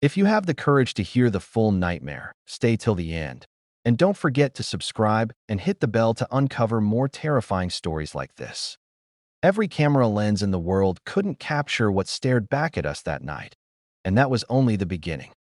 If you have the courage to hear the full nightmare, stay till the end. And don't forget to subscribe and hit the bell to uncover more terrifying stories like this. Every camera lens in the world couldn't capture what stared back at us that night. And that was only the beginning.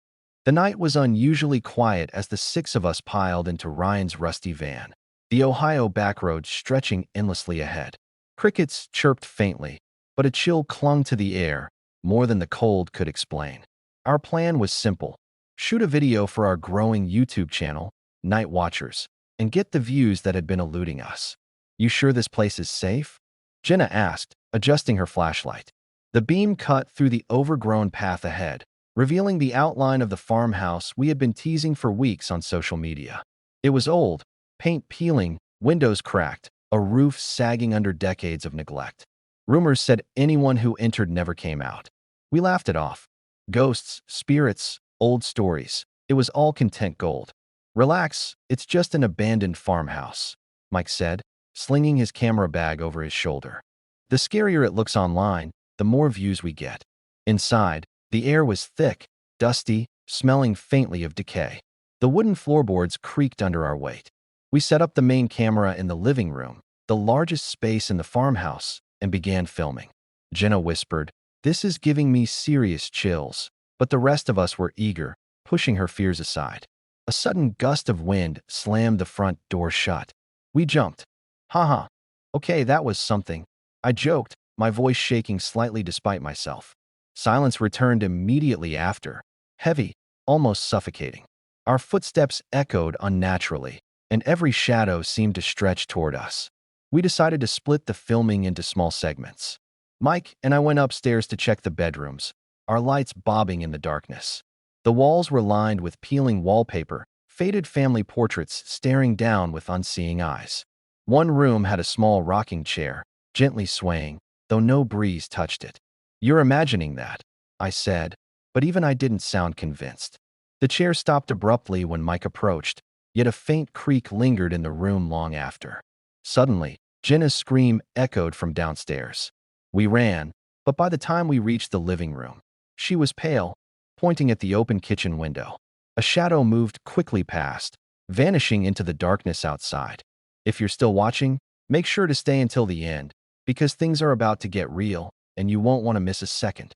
The night was unusually quiet as the six of us piled into Ryan's rusty van, the Ohio backroads stretching endlessly ahead. Crickets chirped faintly, but a chill clung to the air, more than the cold could explain. Our plan was simple: shoot a video for our growing YouTube channel, Night Watchers, and get the views that had been eluding us. "You sure this place is safe?" Jenna asked, adjusting her flashlight. The beam cut through the overgrown path ahead, revealing the outline of the farmhouse we had been teasing for weeks on social media. It was old, paint peeling, windows cracked, a roof sagging under decades of neglect. Rumors said anyone who entered never came out. We laughed it off. Ghosts, spirits, old stories. It was all content gold. "Relax, it's just an abandoned farmhouse," Mike said, slinging his camera bag over his shoulder. "The scarier it looks online, the more views we get." Inside, the air was thick, dusty, smelling faintly of decay. The wooden floorboards creaked under our weight. We set up the main camera in the living room, the largest space in the farmhouse, and began filming. Jenna whispered, "This is giving me serious chills," but the rest of us were eager, pushing her fears aside. A sudden gust of wind slammed the front door shut. We jumped. "Haha. Okay, that was something," I joked, my voice shaking slightly despite myself. Silence returned immediately after, heavy, almost suffocating. Our footsteps echoed unnaturally, and every shadow seemed to stretch toward us. We decided to split the filming into small segments. Mike and I went upstairs to check the bedrooms, our lights bobbing in the darkness. The walls were lined with peeling wallpaper, faded family portraits staring down with unseeing eyes. One room had a small rocking chair, gently swaying, though no breeze touched it. "You're imagining that," I said, but even I didn't sound convinced. The chair stopped abruptly when Mike approached, yet a faint creak lingered in the room long after. Suddenly, Jenna's scream echoed from downstairs. We ran, but by the time we reached the living room, she was pale, pointing at the open kitchen window. A shadow moved quickly past, vanishing into the darkness outside. If you're still watching, make sure to stay until the end, because things are about to get real, and you won't want to miss a second.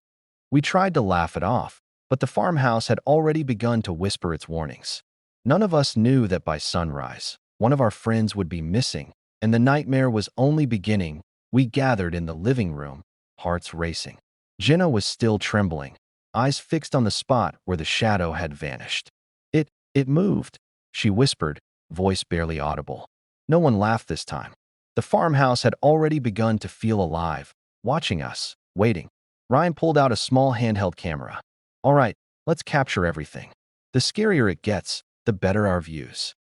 We tried to laugh it off, but the farmhouse had already begun to whisper its warnings. None of us knew that by sunrise, one of our friends would be missing, and the nightmare was only beginning. We gathered in the living room, hearts racing. Jenna was still trembling, eyes fixed on the spot where the shadow had vanished. It moved," she whispered, voice barely audible. No one laughed this time. The farmhouse had already begun to feel alive, watching us, waiting. Ryan pulled out a small handheld camera. "All right, let's capture everything. The scarier it gets, the better our views."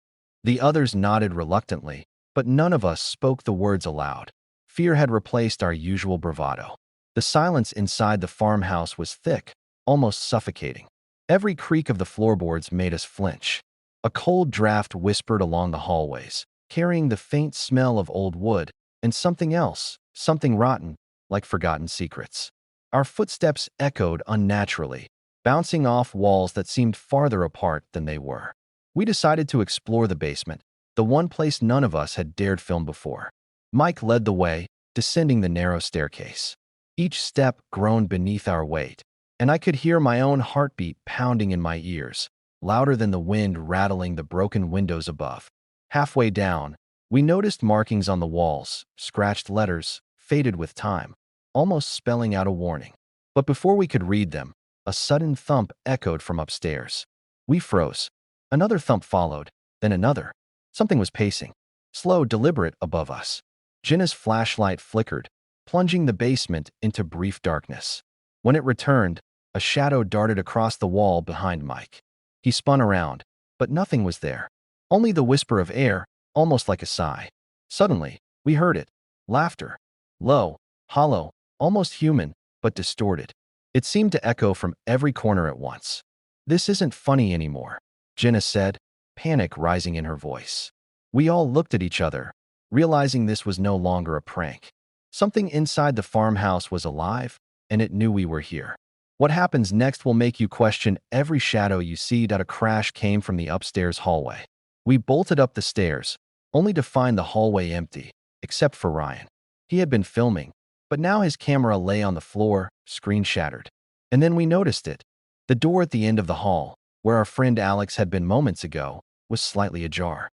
The others nodded reluctantly, but none of us spoke the words aloud. Fear had replaced our usual bravado. The silence inside the farmhouse was thick, almost suffocating. Every creak of the floorboards made us flinch. A cold draft whispered along the hallways, carrying the faint smell of old wood and something else, something rotten, like forgotten secrets. Our footsteps echoed unnaturally, bouncing off walls that seemed farther apart than they were. We decided to explore the basement, the one place none of us had dared film before. Mike led the way, descending the narrow staircase. Each step groaned beneath our weight, and I could hear my own heartbeat pounding in my ears, louder than the wind rattling the broken windows above. Halfway down, we noticed markings on the walls, scratched letters, faded with time, almost spelling out a warning. But before we could read them, a sudden thump echoed from upstairs. We froze. Another thump followed, then another. Something was pacing, slow, deliberate, above us. Jenna's flashlight flickered, plunging the basement into brief darkness. When it returned, a shadow darted across the wall behind Mike. He spun around, but nothing was there. Only the whisper of air, almost like a sigh. Suddenly, we heard it. Laughter. Low, hollow, almost human, but distorted. It seemed to echo from every corner at once. "This isn't funny anymore," Jenna said, panic rising in her voice. We all looked at each other, realizing this was no longer a prank. Something inside the farmhouse was alive, and it knew we were here. What happens next will make you question every shadow you see. A crash came from the upstairs hallway. We bolted up the stairs, only to find the hallway empty, except for Ryan. He had been filming, but now his camera lay on the floor, screen shattered. And then we noticed it. The door at the end of the hall, where our friend Alex had been moments ago, was slightly ajar.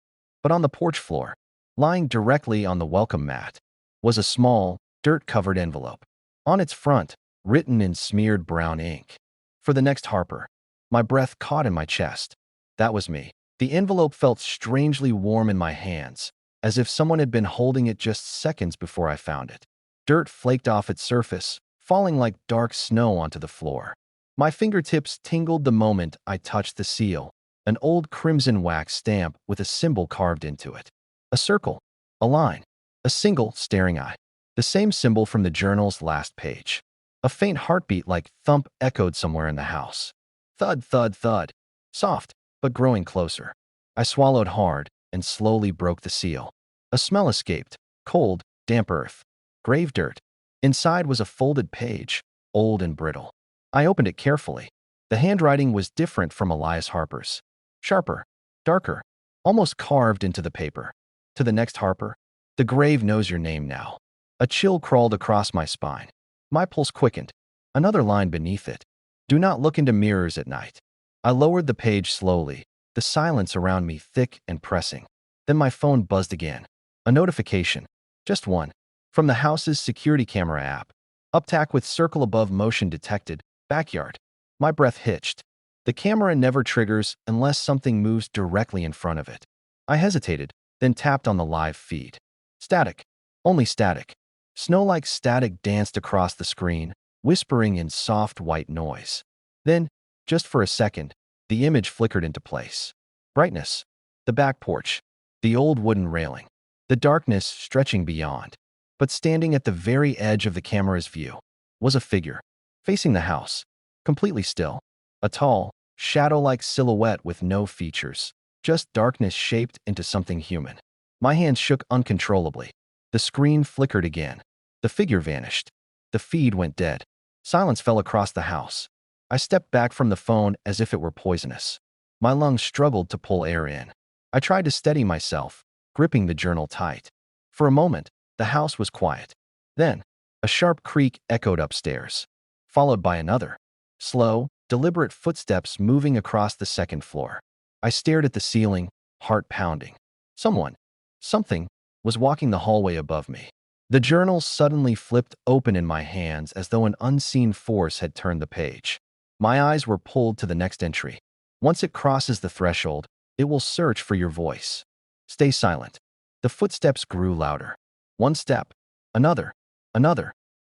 But on the porch floor, lying directly on the welcome mat, was a small, dirt-covered envelope. On its front, written in smeared brown ink, "For the next Harper." My breath caught in my chest. That was me. The envelope felt strangely warm in my hands, as if someone had been holding it just seconds before I found it. Dirt flaked off its surface, falling like dark snow onto the floor. My fingertips tingled the moment I touched the seal, an old crimson wax stamp with a symbol carved into it. A circle, a line, a single staring eye. The same symbol from the journal's last page. A faint heartbeat-like thump echoed somewhere in the house. Thud, thud, thud. Soft, but growing closer. I swallowed hard and slowly broke the seal. A smell escaped. Cold, damp earth. Grave dirt. Inside was a folded page, old and brittle. I opened it carefully. The handwriting was different from Elias Harper's. Sharper, darker, almost carved into the paper. To the next Harper. The grave knows your name now. A chill crawled across my spine. My pulse quickened. Another line beneath it. Do not look into mirrors at night. I lowered the page slowly, the silence around me thick and pressing. Then my phone buzzed again. A notification. Just one. From the house's security camera app. Uptack with circle above motion detected. Backyard. My breath hitched. The camera never triggers unless something moves directly in front of it. I hesitated, then tapped on the live feed. Static. Only static. Snow-like static danced across the screen, whispering in soft white noise. Then, just for a second, the image flickered into place. Brightness. The back porch. The old wooden railing. The darkness stretching beyond. But standing at the very edge of the camera's view was a figure, facing the house, completely still. A tall, shadow-like silhouette with no features, just darkness shaped into something human. My hands shook uncontrollably. The screen flickered again. The figure vanished. The feed went dead. Silence fell across the house. I stepped back from the phone as if it were poisonous. My lungs struggled to pull air in. I tried to steady myself, gripping the journal tight. For a moment, the house was quiet. Then, a sharp creak echoed upstairs, followed by another. Slow, deliberate footsteps moving across the second floor. I stared at the ceiling, heart pounding. Someone, something, was walking the hallway above me. The journal suddenly flipped open in my hands as though an unseen force had turned the page. My eyes were pulled to the next entry. Once it crosses the threshold, it will search for your voice. Stay silent. The footsteps grew louder. One step, another,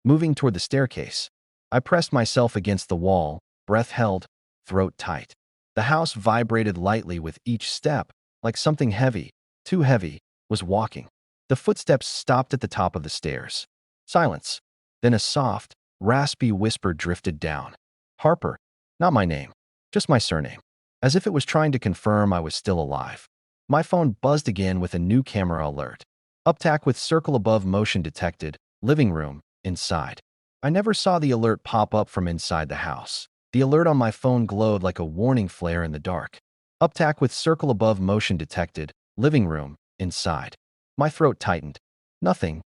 moving toward the staircase. I pressed myself against the wall, breath held, throat tight. The house vibrated lightly with each step, like something heavy, too heavy, was walking. The footsteps stopped at the top of the stairs. Silence. Then a soft, raspy whisper drifted down. Harper. Not my name, just my surname. As if it was trying to confirm I was still alive. My phone buzzed again with a new camera alert. Uptack with circle above motion detected. Living room. Inside. I never saw the alert pop up from inside the house. The alert on my phone glowed like a warning flare in the dark. Uptack with circle above motion detected. Living room. Inside. My throat tightened. Nothing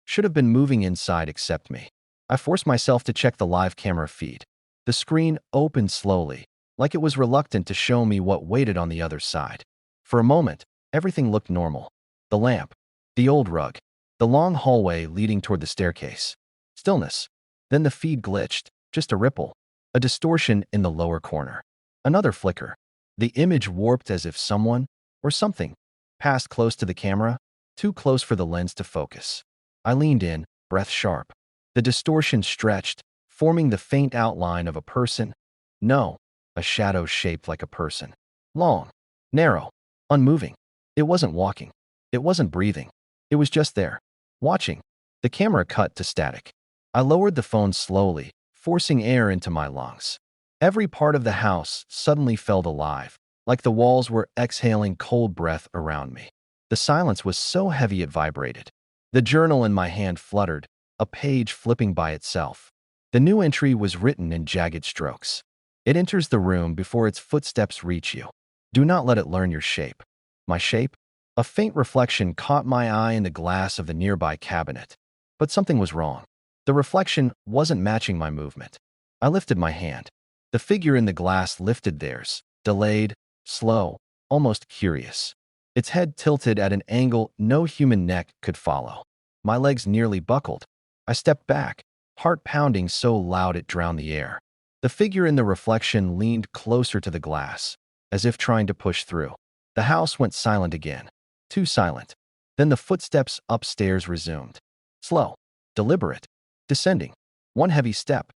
should have been moving inside except me. I forced myself to check the live camera feed. The screen opened slowly, like it was reluctant to show me what waited on the other side. For a moment, everything looked normal. The lamp, the old rug, the long hallway leading toward the staircase. Stillness. Then the feed glitched, just a ripple, a distortion in the lower corner. Another flicker. The image warped as if someone, or something, passed close to the camera, too close for the lens to focus. I leaned in, breath sharp. The distortion stretched, forming the faint outline of a person. No, a shadow shaped like a person. Long, narrow, unmoving. It wasn't walking. It wasn't breathing. It was just there, watching. The camera cut to static. I lowered the phone slowly, forcing air into my lungs. Every part of the house suddenly felt alive, like the walls were exhaling cold breath around me. The silence was so heavy it vibrated. The journal in my hand fluttered, a page flipping by itself. The new entry was written in jagged strokes. It enters the room before its footsteps reach you. Do not let it learn your shape. My shape? A faint reflection caught my eye in the glass of the nearby cabinet. But something was wrong. The reflection wasn't matching my movement. I lifted my hand. The figure in the glass lifted theirs, delayed, slow, almost curious. Its head tilted at an angle no human neck could follow. My legs nearly buckled. I stepped back, heart pounding so loud it drowned the air. The figure in the reflection leaned closer to the glass, as if trying to push through. The house went silent again. Too silent. Then the footsteps upstairs resumed. Slow, deliberate, descending. One heavy step.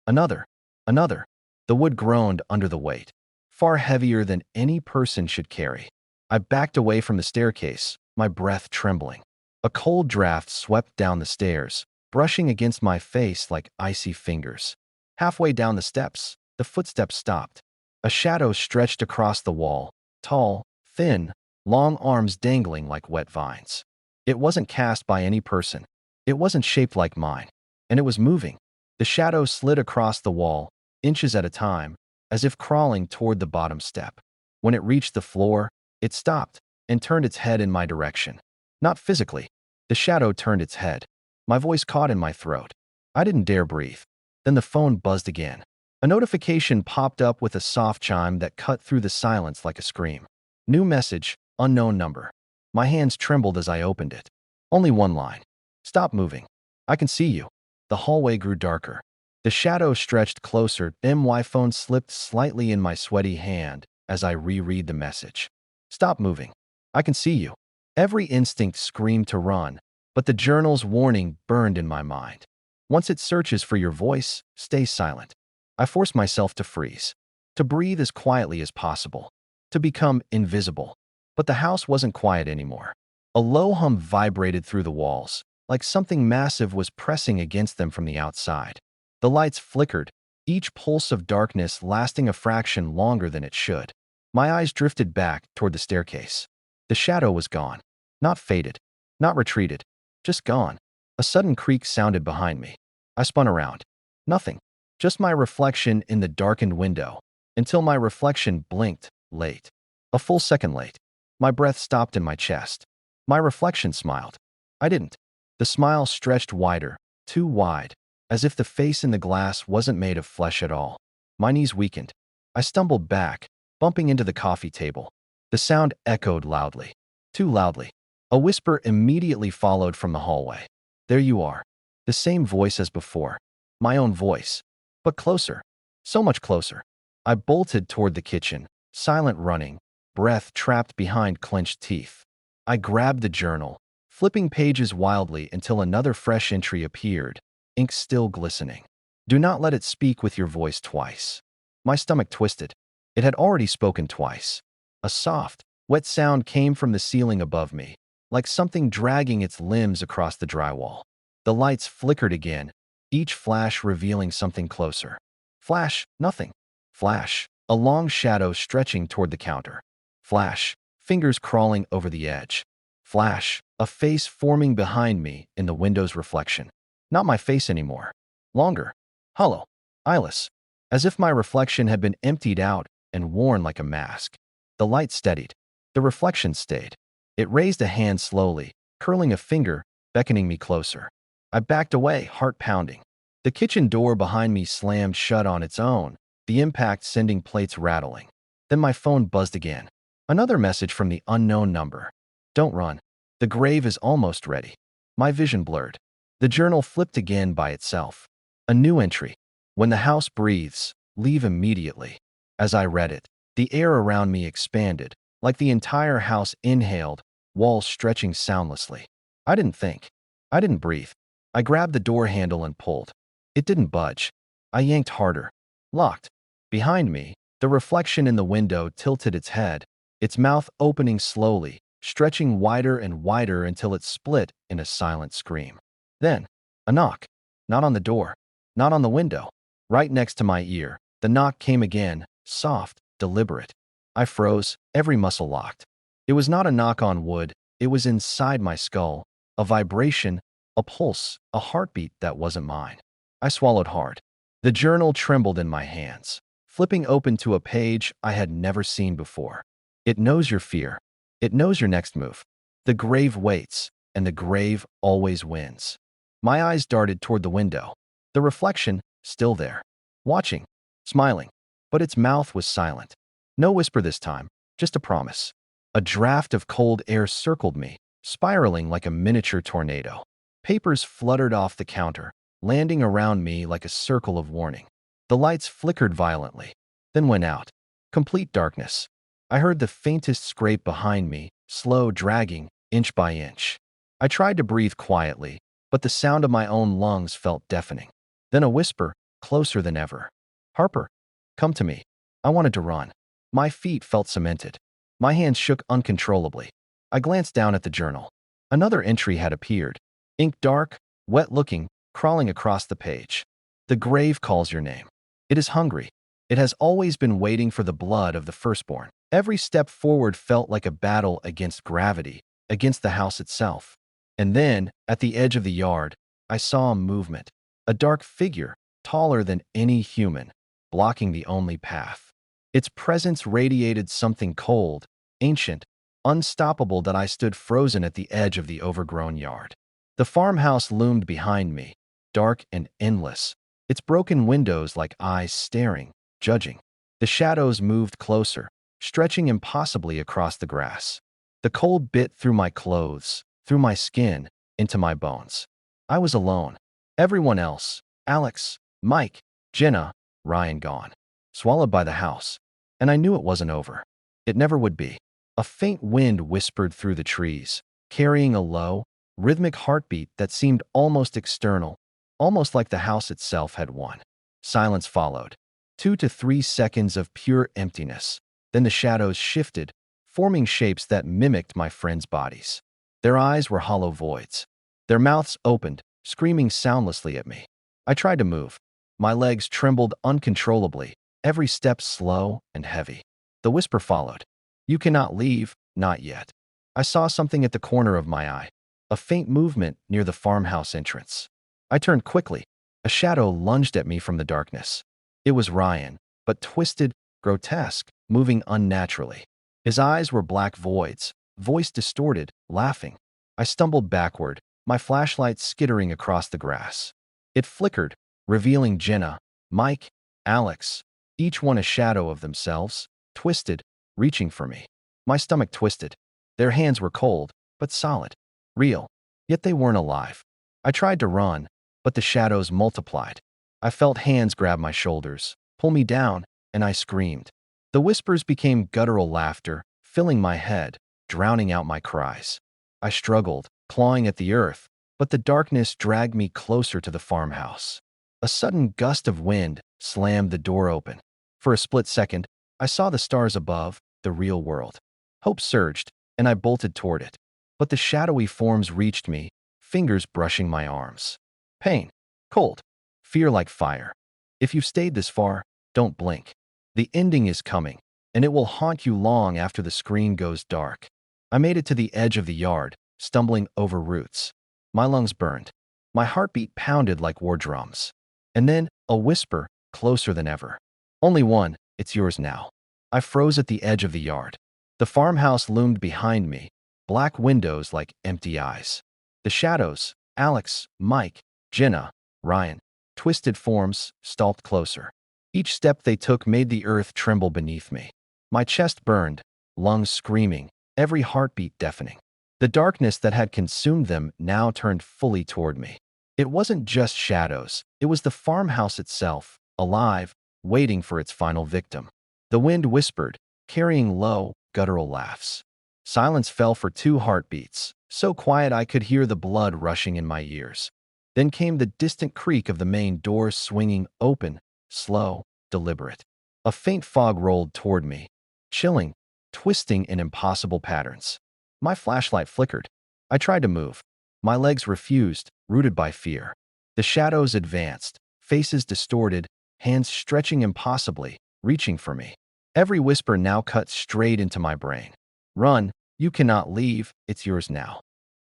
Another. Another. The wood groaned under the weight, far heavier than any person should carry. I backed away from the staircase, my breath trembling. A cold draft swept down the stairs, brushing against my face like icy fingers. Halfway down the steps, the footsteps stopped. A shadow stretched across the wall, tall, thin, long arms dangling like wet vines. It wasn't cast by any person. It wasn't shaped like mine. And it was moving. The shadow slid across the wall, inches at a time, as if crawling toward the bottom step. When it reached the floor, it stopped and turned its head in my direction. Not physically. The shadow turned its head. My voice caught in my throat. I didn't dare breathe. Then the phone buzzed again. A notification popped up with a soft chime that cut through the silence like a scream. New message, unknown number. My hands trembled as I opened it. Only one line. Stop moving. I can see you. The hallway grew darker. The shadow stretched closer. Then my phone slipped slightly in my sweaty hand as I reread the message. Stop moving. I can see you. Every instinct screamed to run, but the journal's warning burned in my mind. Once it searches for your voice, stay silent. I forced myself to freeze, to breathe as quietly as possible, to become invisible. But the house wasn't quiet anymore. A low hum vibrated through the walls, like something massive was pressing against them from the outside. The lights flickered, each pulse of darkness lasting a fraction longer than it should. My eyes drifted back toward the staircase. The shadow was gone. Not faded, not retreated, just gone. A sudden creak sounded behind me. I spun around. Nothing. Just my reflection in the darkened window, until my reflection blinked, late. A full second late. My breath stopped in my chest. My reflection smiled. I didn't. The smile stretched wider, too wide, as if the face in the glass wasn't made of flesh at all. My knees weakened. I stumbled back, bumping into the coffee table. The sound echoed loudly. Too loudly. A whisper immediately followed from the hallway. There you are. The same voice as before. My own voice. But closer. So much closer. I bolted toward the kitchen, silent running, breath trapped behind clenched teeth. I grabbed the journal, flipping pages wildly until another fresh entry appeared, ink still glistening. Do not let it speak with your voice twice. My stomach twisted. It had already spoken twice. A soft, wet sound came from the ceiling above me, like something dragging its limbs across the drywall. The lights flickered again, each flash revealing something closer. Flash, nothing. Flash, a long shadow stretching toward the counter. Flash, fingers crawling over the edge. Flash, a face forming behind me in the window's reflection. Not my face anymore. Longer. Hollow. Eyeless. As if my reflection had been emptied out and worn like a mask. The light steadied. The reflection stayed. It raised a hand slowly, curling a finger, beckoning me closer. I backed away, heart pounding. The kitchen door behind me slammed shut on its own, the impact sending plates rattling. Then my phone buzzed again. Another message from the unknown number. Don't run. The grave is almost ready. My vision blurred. The journal flipped again by itself. A new entry. When the house breathes, leave immediately. As I read it, the air around me expanded, like the entire house inhaled, walls stretching soundlessly. I didn't think. I didn't breathe. I grabbed the door handle and pulled. It didn't budge. I yanked harder. Locked. Behind me, the reflection in the window tilted its head, its mouth opening slowly, stretching wider and wider until it split in a silent scream. Then, a knock. Not on the door. Not on the window. Right next to my ear, the knock came again, soft, deliberate. I froze, every muscle locked. It was not a knock on wood, it was inside my skull, a vibration, a pulse, a heartbeat that wasn't mine. I swallowed hard. The journal trembled in my hands, flipping open to a page I had never seen before. It knows your fear. It knows your next move. The grave waits, and the grave always wins. My eyes darted toward the window. The reflection, still there. Watching. Smiling. But its mouth was silent. No whisper this time, just a promise. A draft of cold air circled me, spiraling like a miniature tornado. Papers fluttered off the counter, landing around me like a circle of warning. The lights flickered violently, then went out. Complete darkness. I heard the faintest scrape behind me, slow, dragging, inch by inch. I tried to breathe quietly, but the sound of my own lungs felt deafening. Then a whisper, closer than ever. "Harper, come to me." I wanted to run. My feet felt cemented. My hands shook uncontrollably. I glanced down at the journal. Another entry had appeared. Ink dark, wet-looking, crawling across the page. The grave calls your name. It is hungry. It has always been waiting for the blood of the firstborn. Every step forward felt like a battle against gravity, against the house itself. And then, at the edge of the yard, I saw a movement. A dark figure, taller than any human, blocking the only path. Its presence radiated something cold, ancient, unstoppable that I stood frozen at the edge of the overgrown yard. The farmhouse loomed behind me, dark and endless, its broken windows like eyes staring, judging. The shadows moved closer, stretching impossibly across the grass. The cold bit through my clothes, through my skin, into my bones. I was alone. Everyone else, Alex, Mike, Jenna, Ryan gone. Swallowed by the house. And I knew it wasn't over. It never would be. A faint wind whispered through the trees, carrying a low, rhythmic heartbeat that seemed almost external, almost like the house itself had won. Silence followed. 2 to 3 seconds of pure emptiness. Then the shadows shifted, forming shapes that mimicked my friends' bodies. Their eyes were hollow voids. Their mouths opened, screaming soundlessly at me. I tried to move. My legs trembled uncontrollably, every step slow and heavy. The whisper followed. "You cannot leave, not yet." I saw something at the corner of my eye, a faint movement near the farmhouse entrance. I turned quickly. A shadow lunged at me from the darkness. It was Ryan, but twisted, grotesque, moving unnaturally. His eyes were black voids, voice distorted, laughing. I stumbled backward, my flashlight skittering across the grass. It flickered, revealing Jenna, Mike, Alex, each one a shadow of themselves, twisted, reaching for me. My stomach twisted. Their hands were cold, but solid, real, yet they weren't alive. I tried to run, but the shadows multiplied. I felt hands grab my shoulders, pull me down, and I screamed. The whispers became guttural laughter, filling my head, drowning out my cries. I struggled, clawing at the earth, but the darkness dragged me closer to the farmhouse. A sudden gust of wind slammed the door open. For a split second, I saw the stars above, the real world. Hope surged, and I bolted toward it. But the shadowy forms reached me, fingers brushing my arms. Pain, cold, fear like fire. If you've stayed this far, don't blink. The ending is coming, and it will haunt you long after the screen goes dark. I made it to the edge of the yard, stumbling over roots. My lungs burned. My heartbeat pounded like war drums. And then, a whisper, closer than ever. "Only one, it's yours now." I froze at the edge of the yard. The farmhouse loomed behind me, black windows like empty eyes. The shadows, Alex, Mike, Jenna, Ryan, twisted forms, stalked closer. Each step they took made the earth tremble beneath me. My chest burned, lungs screaming, every heartbeat deafening. The darkness that had consumed them now turned fully toward me. It wasn't just shadows, it was the farmhouse itself, alive, waiting for its final victim. The wind whispered, carrying low, guttural laughs. Silence fell for 2 heartbeats, so quiet I could hear the blood rushing in my ears. Then came the distant creak of the main door swinging open, slow, deliberate. A faint fog rolled toward me, chilling, twisting in impossible patterns. My flashlight flickered. I tried to move. My legs refused, rooted by fear. The shadows advanced, faces distorted, hands stretching impossibly, reaching for me. Every whisper now cut straight into my brain. "Run, you cannot leave, it's yours now."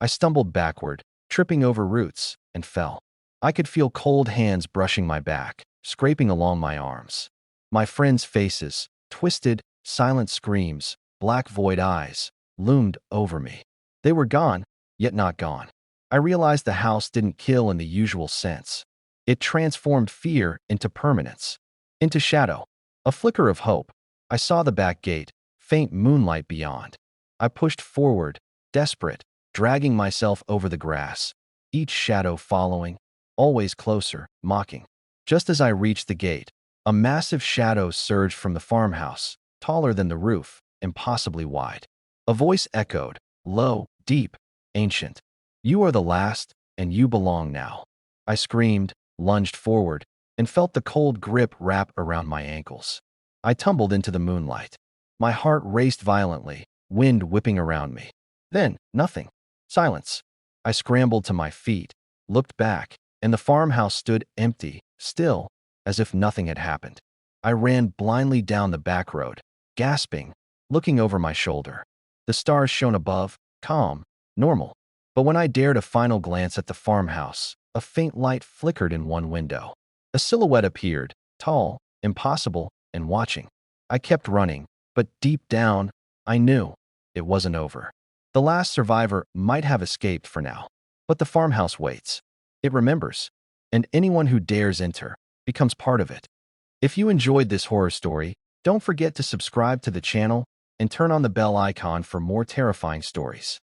I stumbled backward, tripping over roots, and fell. I could feel cold hands brushing my back, scraping along my arms. My friends' faces, twisted, silent screams, black void eyes, loomed over me. They were gone, yet not gone. I realized the house didn't kill in the usual sense. It transformed fear into permanence, into shadow. A flicker of hope. I saw the back gate, faint moonlight beyond. I pushed forward, desperate, dragging myself over the grass, each shadow following, always closer, mocking. Just as I reached the gate, a massive shadow surged from the farmhouse, taller than the roof, impossibly wide. A voice echoed, low, deep, ancient. "You are the last, and you belong now." I screamed, lunged forward, and felt the cold grip wrap around my ankles. I tumbled into the moonlight. My heart raced violently, wind whipping around me. Then, nothing. Silence. I scrambled to my feet, looked back, and the farmhouse stood empty, still, as if nothing had happened. I ran blindly down the back road, gasping, looking over my shoulder. The stars shone above, calm, normal. But when I dared a final glance at the farmhouse, a faint light flickered in one window. A silhouette appeared, tall, impossible, and watching. I kept running, but deep down, I knew it wasn't over. The last survivor might have escaped for now, but the farmhouse waits. It remembers, and anyone who dares enter becomes part of it. If you enjoyed this horror story, don't forget to subscribe to the channel and turn on the bell icon for more terrifying stories.